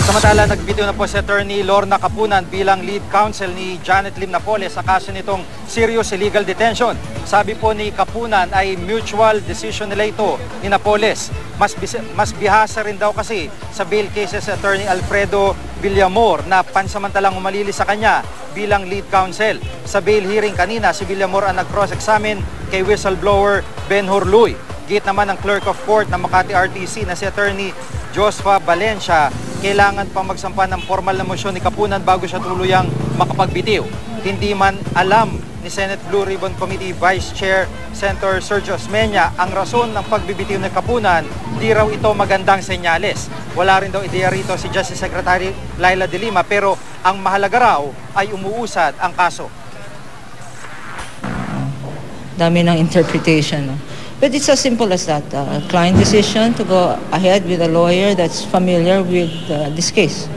Samantala, nagbitiw na po si Attorney Lorna Capunan bilang lead counsel ni Janet Lim Napoles sa kaso nitong serious illegal detention. Sabi po ni Capunan ay mutual decision nila ito ni Napoles. Mas bihasa rin daw kasi sa bail cases si Attorney Alfredo Villamor na pansamantalang umalili sa kanya bilang lead counsel. Sa bail hearing kanina, si Villamor ang nag-cross-examine kay whistleblower Ben Hurluy. Git naman ng Clerk of Court ng Makati RTC na si Attorney Josfa Valencia, kailangan pang magsampa ng formal na motion ni Capunan bago siya tuluyang makapagbitiw. Hindi man alam ni Senate Blue Ribbon Committee Vice Chair Senator Sergio Osmeña ang rason ng pagbibitiw ni Capunan, di raw ito magandang senyales. Wala rin daw ideya rito si Justice Secretary Laila De Lima, pero ang mahalaga raw ay umuusad ang kaso. Dami ng interpretation. No? But it's as simple as that. Client decision to go ahead with a lawyer that's familiar with this case.